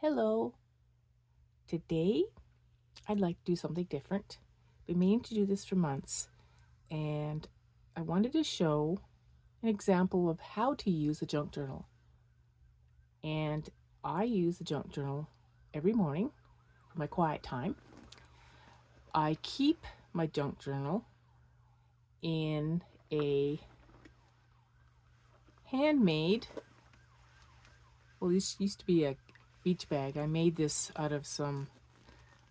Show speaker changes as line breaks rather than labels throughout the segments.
Hello. Today, I'd like to do something different. Been meaning to do this for months, and I wanted to show an example of how to use a junk journal. And I use the junk journal every morning for my quiet time. I keep my junk journal in a handmade, this used to be a beach bag. I made this out of some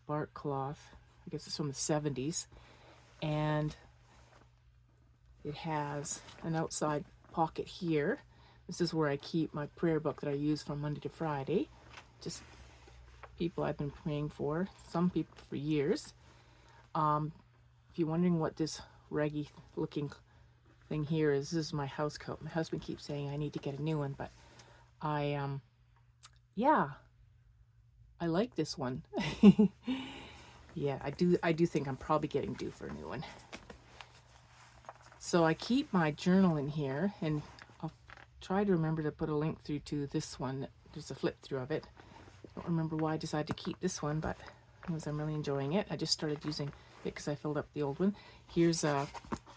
bark cloth. I guess it's from the 70s. And it has an outside pocket here. This is where I keep my prayer book that I use from Monday to Friday. Just people I've been praying for, some people for years. If you're wondering what this raggy looking thing here is, this is my house coat. My husband keeps saying I need to get a new one, but yeah, I like this one. Yeah, I do think I'm probably getting due for a new one. So I keep my journal in here, and I'll try to remember to put a link through to this one. There's a flip through of it. I don't remember why I decided to keep this one, but because I'm really enjoying it. I just started using it because I filled up the old one. Here's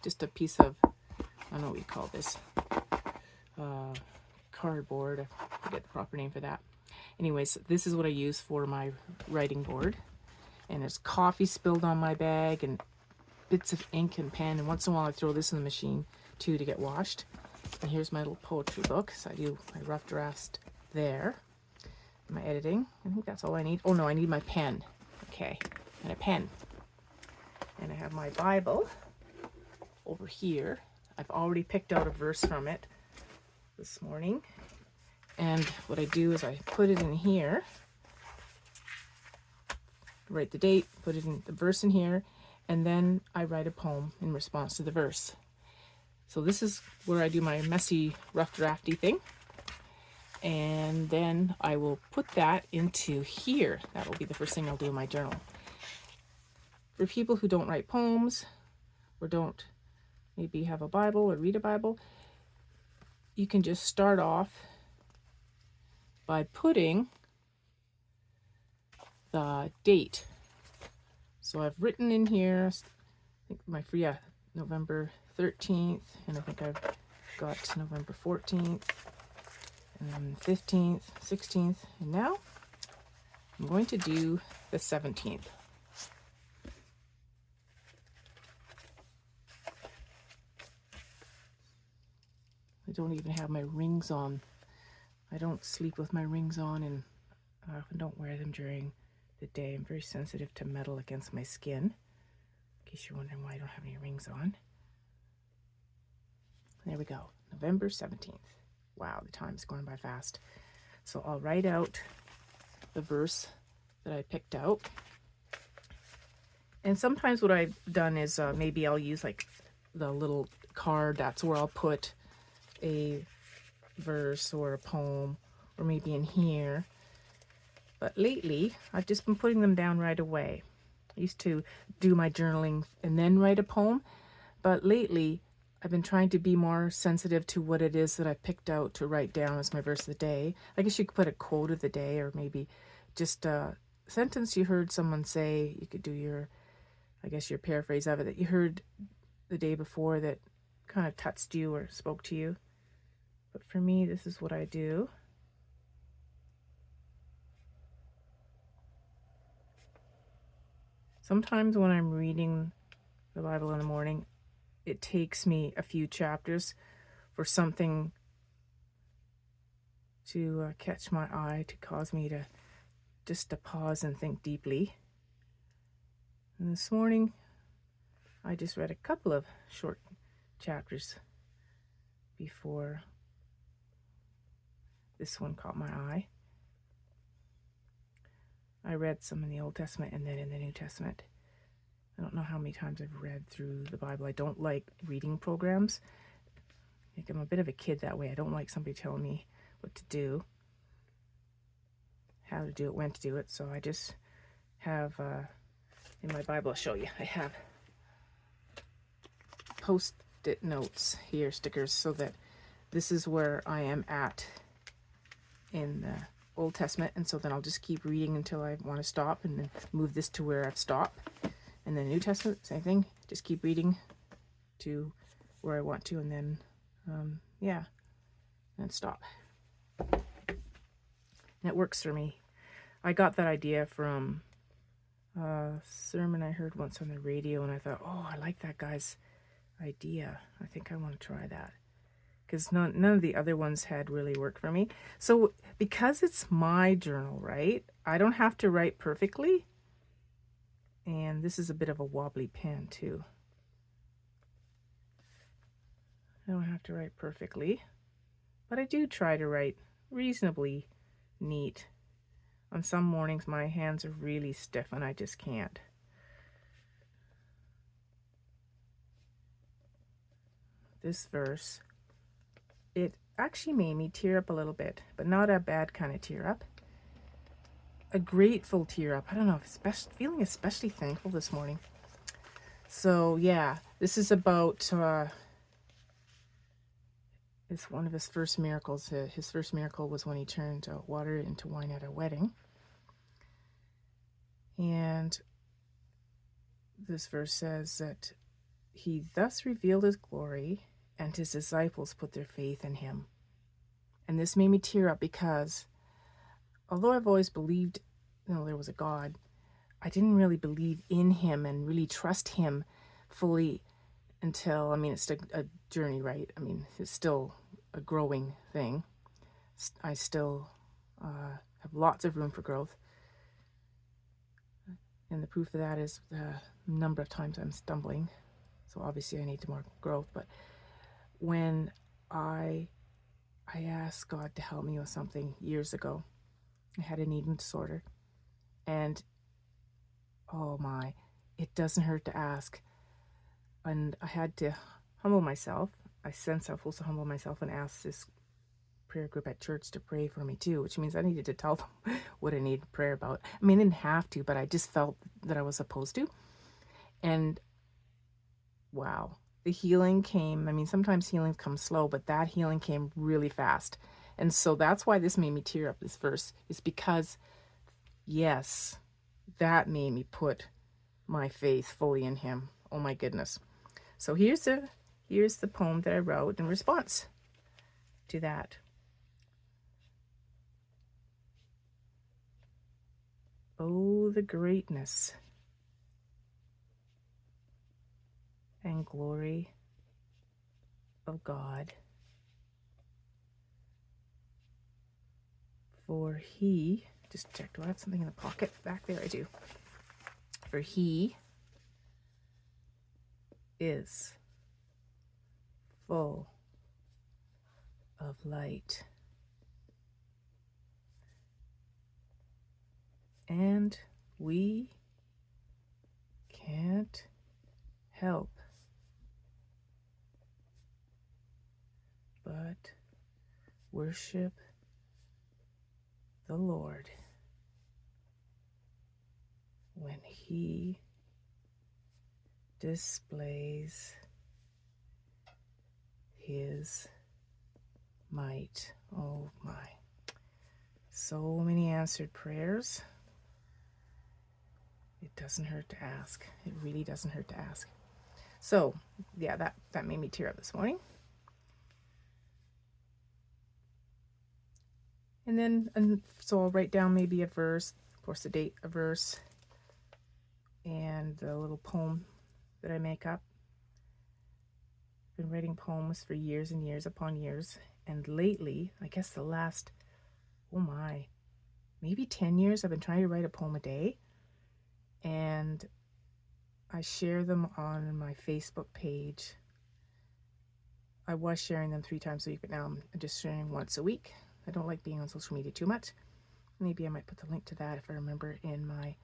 just a piece of, I don't know what you call this, cardboard. I forget the proper name for that. Anyways, this is what I use for my writing board. And there's coffee spilled on my bag and bits of ink and pen, and once in a while I throw this in the machine too to get washed. And here's my little poetry book, so I do my rough drafts there. My editing, I think that's all I need. Oh no, I need my pen. Okay, and a pen. And I have my Bible over here. I've already picked out a verse from it this morning. And what I do is I put it in here, write the date, put it in the verse in here, and then I write a poem in response to the verse. So this is where I do my messy, rough drafty thing. And then I will put that into here. That will be the first thing I'll do in my journal. For people who don't write poems, or don't maybe have a Bible or read a Bible, you can just start off by putting the date. So I've written in here, I think November 13th, and I think I've got November 14th, and then 15th, 16th, and now I'm going to do the 17th. I don't even have my rings on. I don't sleep with my rings on, and I often don't wear them during the day. I'm very sensitive to metal against my skin, in case you're wondering why I don't have any rings on. There we go, November 17th. Wow, the time's going by fast. So I'll write out the verse that I picked out. And sometimes what I've done is maybe I'll use like the little card. That's where I'll put a verse or a poem, or maybe in here. But lately, I've just been putting them down right away. I used to do my journaling and then write a poem, but lately I've been trying to be more sensitive to what it is that I picked out to write down as my verse of the day. I guess you could put a quote of the day, or maybe just a sentence you heard someone say. You could do your paraphrase of it that you heard the day before that kind of touched you or spoke to you. But for me, this is what I do. Sometimes when I'm reading the Bible in the morning, it takes me a few chapters for something to catch my eye, to cause me to just to pause and think deeply. And this morning, I just read a couple of short chapters before this one caught my eye. I read some in the Old Testament and then in the New Testament. I don't know how many times I've read through the Bible. I don't like reading programs. I think I'm a bit of a kid that way. I don't like somebody telling me what to do, how to do it, when to do it. So I just have, in my Bible, I'll show you, I have post-it notes here, stickers, so that this is where I am at in Old Testament, and so then I'll just keep reading until I want to stop, and then move this to where I've stopped. And then New Testament, same thing. Just keep reading to where I want to, and then, yeah, and stop. And it works for me. I got that idea from a sermon I heard once on the radio, and I thought, oh, I like that guy's idea. I think I want to try that. Because none of the other ones had really worked for me. So because it's my journal, right, I don't have to write perfectly. And this is a bit of a wobbly pen too. I don't have to write perfectly, but I do try to write reasonably neat. On some mornings my hands are really stiff and I just can't. This verse, it actually made me tear up a little bit, but not a bad kind of tear up. A grateful tear up. I don't know, feeling especially thankful this morning. So yeah, this is about it's one of his first miracles. His first miracle was when he turned water into wine at a wedding. And this verse says that he thus revealed his glory, and his disciples put their faith in him. And this made me tear up because although I've always believed, there was a God, I didn't really believe in him and really trust him fully until, it's a journey, right? It's still a growing thing. I still have lots of room for growth. And the proof of that is the number of times I'm stumbling. So obviously I need more growth. But when I asked God to help me with something years ago, I had an eating disorder. And oh my, it doesn't hurt to ask. And I had to humble myself. I sense I'm supposed to humble myself and ask this prayer group at church to pray for me too, which means I needed to tell them what I needed prayer about. I didn't have to, but I just felt that I was supposed to. And wow, the healing came. Sometimes healing comes slow, but that healing came really fast. And so that's why this made me tear up, this verse, is because, yes, that made me put my faith fully in him. Oh my goodness. So here's the poem that I wrote in response to that. Oh, the greatness and glory of God. For he, just check, do I have something in the pocket? Back there, I do. For he is full of light, and we can't help but worship the Lord when he displays his might. Oh my. So many answered prayers. It doesn't hurt to ask. It really doesn't hurt to ask. So, yeah, that made me tear up this morning. So I'll write down maybe a verse, of course the date, a verse, and the little poem that I make up. I've been writing poems for years and years upon years. And lately, I guess the last, maybe 10 years, I've been trying to write a poem a day. And I share them on my Facebook page. I was sharing them 3 times a week, but now I'm just sharing once a week. I don't like being on social media too much. Maybe I might put the link to that, if I remember, in my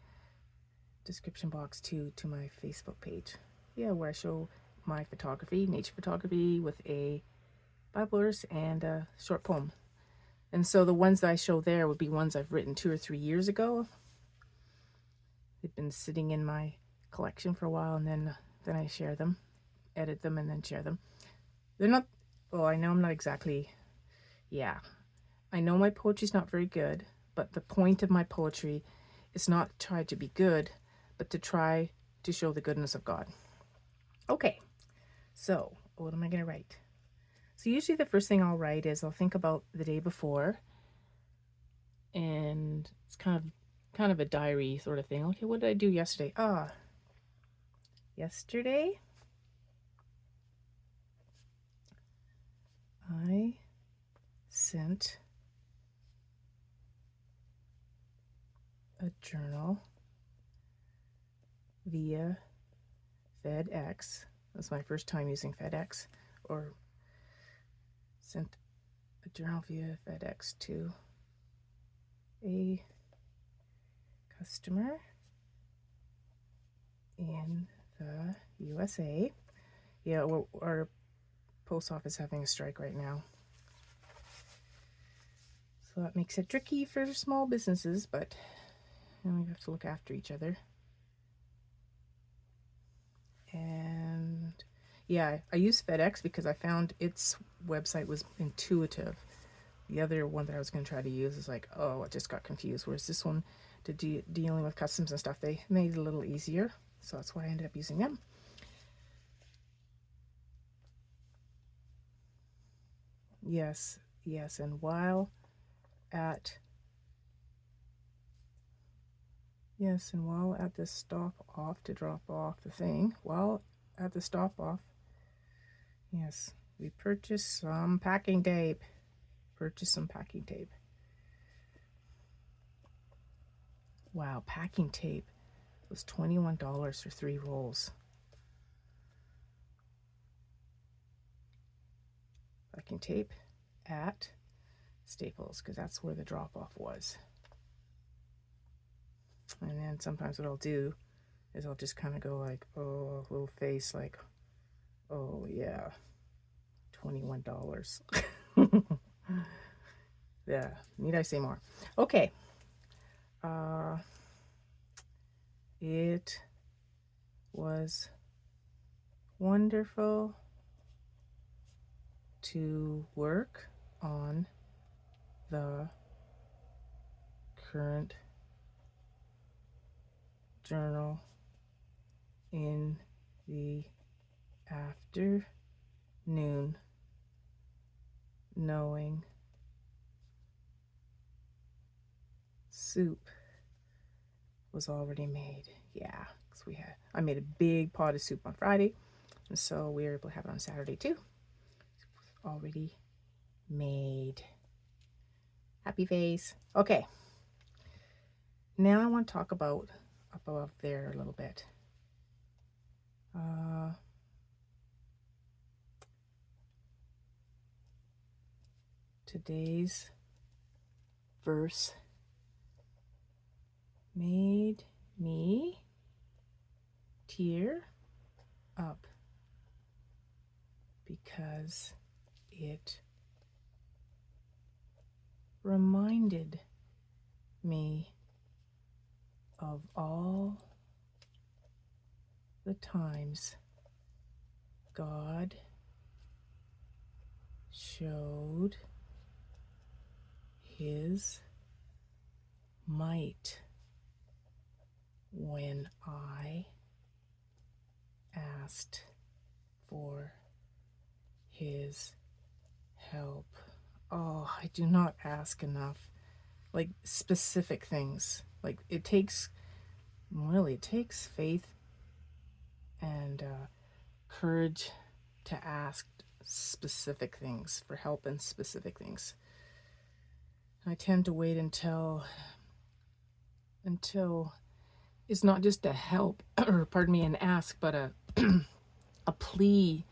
description box to my Facebook page. Yeah, where I show my photography, nature photography, with a Bible verse and a short poem. And so the ones that I show there would be ones I've written 2 or 3 years ago. They've been sitting in my collection for a while, and then I share them, edit them, and then share them. They're not, I know I'm not exactly, I know my poetry's not very good, but the point of my poetry is not to try to be good, but to try to show the goodness of God. Okay, so what am I going to write? So usually the first thing I'll write is I'll think about the day before, and it's kind of a diary sort of thing. Okay, what did I do yesterday? Yesterday I sent a journal via FedEx. That's my first time using FedEx, or sent a journal via FedEx to a customer in the USA. Yeah, our post office is having a strike right now. So that makes it tricky for small businesses, but we have to look after each other. And yeah, I use FedEx because I found its website was intuitive. The other one that I was going to try to use is like, oh, I just got confused. Whereas this one, to dealing with customs and stuff, they made it a little easier. So that's why I ended up using them. Yes, and while at the stop off to drop off the thing, while at the stop off, yes, we purchased some packing tape. Wow, packing tape was $21 for 3 rolls. Packing tape at Staples, because that's where the drop off was. And then sometimes what I'll do is I'll just kind of go like, oh, little face like, oh yeah, $21. Yeah, need I say more? Okay. It was wonderful to work on the current journal in the afternoon, knowing soup was already made. Yeah, because I made a big pot of soup on Friday, and so we were able to have it on Saturday too. It was already made. Happy face. Okay. Now I want to talk about up above there a little bit. Today's verse made me tear up because it reminded me of all the times God showed his might when I asked for his help. Oh, I do not ask enough. Like specific things. Like it takes faith and courage to ask specific things, for help in specific things. I tend to wait until it's not just a help, or pardon me, an ask, but a a plea.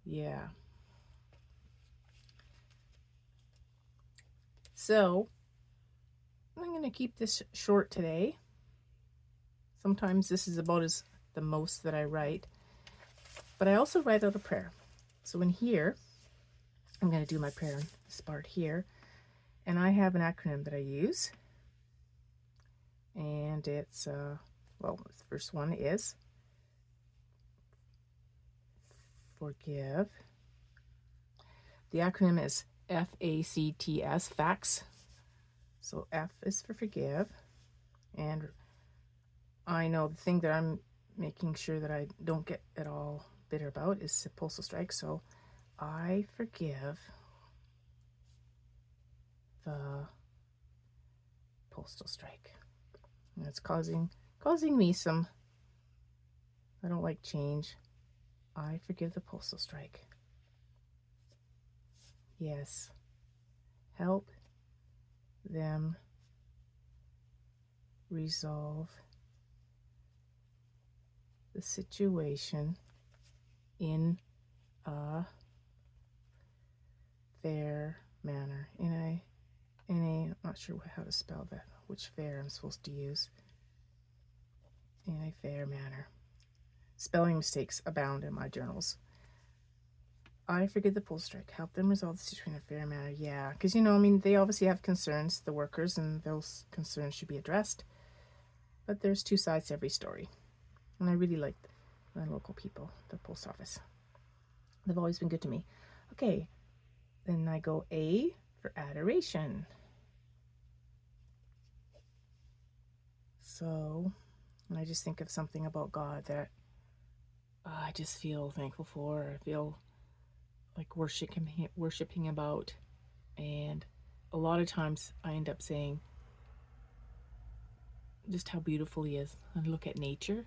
Yeah. So I'm going to keep this short today. Sometimes this is about the most that I write, but I also write out a prayer. So in here, I'm going to do my prayer in this part here, and I have an acronym that I use, and it's the first one is forgive. The acronym is F-A-C-T-S, facts. So F is for forgive. And I know the thing that I'm making sure that I don't get at all bitter about is postal strike. So I forgive the postal strike. And it's causing me some, I don't like change. I forgive the postal strike. Yes. Help them resolve the situation in a fair manner. I'm not sure how to spell that, which fair I'm supposed to use. In a fair manner. Spelling mistakes abound in my journals. I forgive the postal strike. Help them resolve the situation in a fair manner. Yeah, because, they obviously have concerns, the workers, and those concerns should be addressed. But there's two sides to every story. And I really like my local people, the post office. They've always been good to me. Okay, then I go A for adoration. So, and I just think of something about God that I just feel thankful for. I feel like worshiping about. And a lot of times I end up saying just how beautiful he is. I look at nature.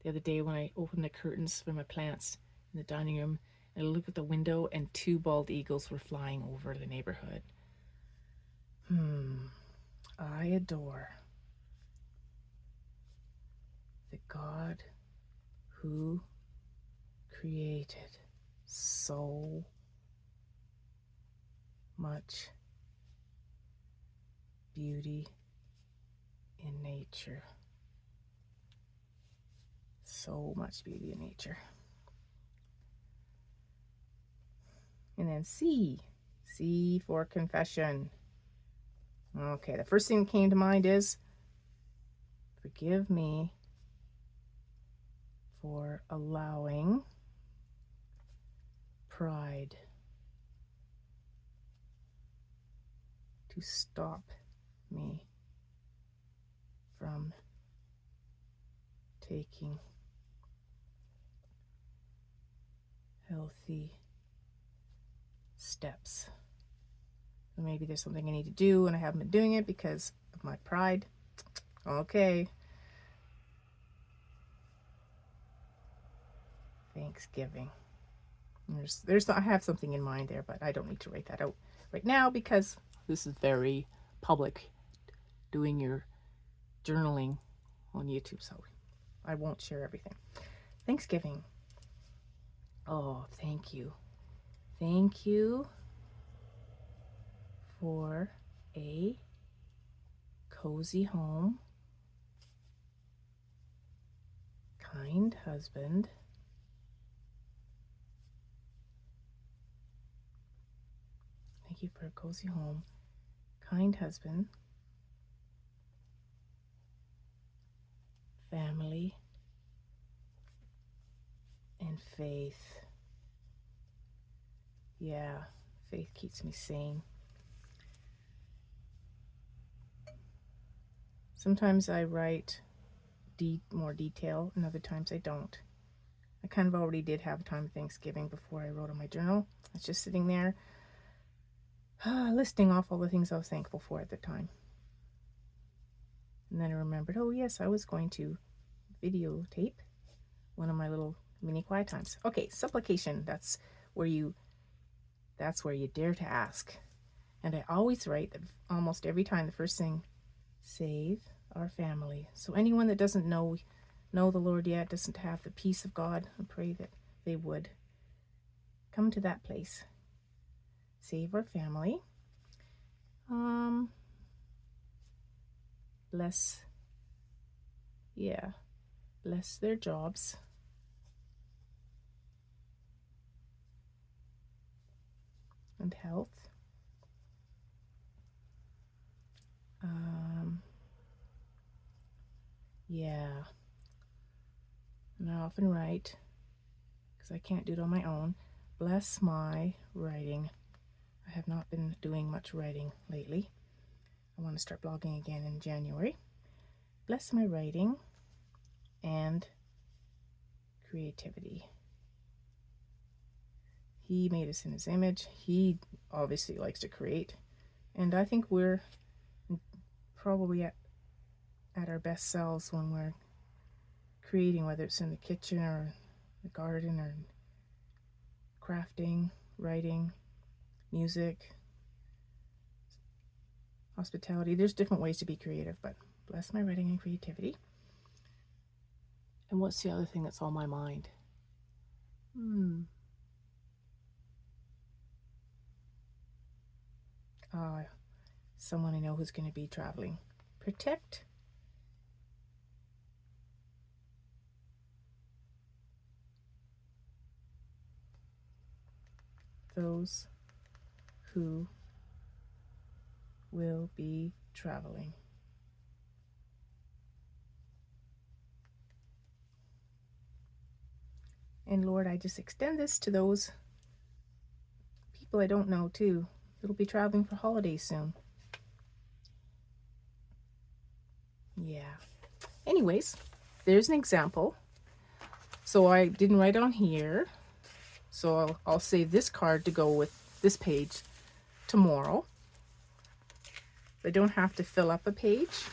The other day when I opened the curtains for my plants in the dining room, and I looked at the window and two bald eagles were flying over the neighborhood. I adore the God who created so much beauty in nature. So much beauty in nature. And then C for confession. Okay, the first thing that came to mind is forgive me for allowing pride to stop me from taking healthy steps. Maybe there's something I need to do and I haven't been doing it because of my pride. Okay. Thanksgiving. I have something in mind there, but I don't need to write that out right now because this is very public, doing your journaling on YouTube, so I won't share everything. Thanksgiving. Oh, thank you. Thank you for a cozy home, kind husband, thank you for a cozy home, kind husband, family, and faith. Yeah, faith keeps me sane. Sometimes I write more detail, and other times I don't. I kind of already did have a time of Thanksgiving before I wrote on my journal. I was just sitting there listing off all the things I was thankful for at the time. And then I remembered, oh yes, I was going to videotape one of my little mini quiet times. Okay, supplication. That's where you dare to ask. And I always write that almost every time the first thing, save our family. So anyone that doesn't know the Lord yet, doesn't have the peace of God, I pray that they would come to that place. Save our family. Bless their jobs. And health. And I often write, because I can't do it on my own, bless my writing. I have not been doing much writing lately. I want to start blogging again in January. Bless my writing and creativity. He made us in his image. He obviously likes to create. And I think we're probably at our best selves when we're creating, whether it's in the kitchen or the garden or crafting, writing, music, hospitality. There's different ways to be creative, but bless my writing and creativity. And what's the other thing that's on my mind? Someone I know who's going to be traveling. Protect those who will be traveling. And Lord, I just extend this to those people I don't know too, that'll be traveling for holidays soon. Yeah. Anyways, there's an example. So I didn't write on here. So I'll save this card to go with this page tomorrow. I don't have to fill up a page.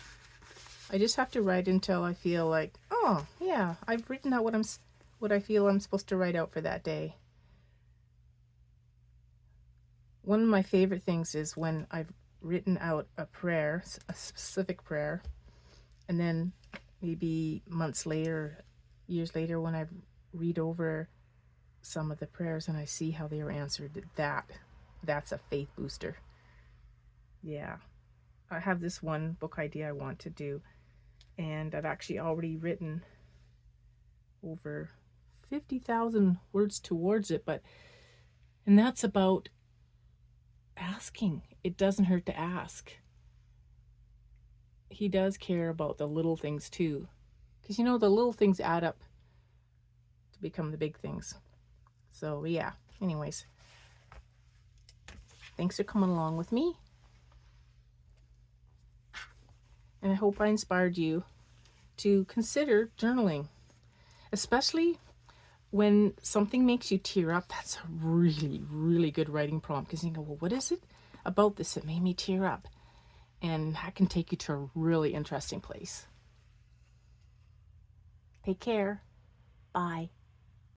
I just have to write until I feel like, oh yeah, I've written out what I feel I'm supposed to write out for that day. One of my favorite things is when I've written out a prayer, a specific prayer, and then maybe months later, years later, when I read over some of the prayers and I see how they were answered, that's a faith booster. Yeah. I have this one book idea I want to do, and I've actually already written over 50,000 words towards it, and that's about asking. It doesn't hurt to ask. He does care about the little things too, because the little things add up to become the big things. So yeah, anyways, thanks for coming along with me, and I hope I inspired you to consider journaling, especially when something makes you tear up. That's a really, really good writing prompt, because you go, well, what is it about this that made me tear up? And that can take you to a really interesting place. Take care. Bye.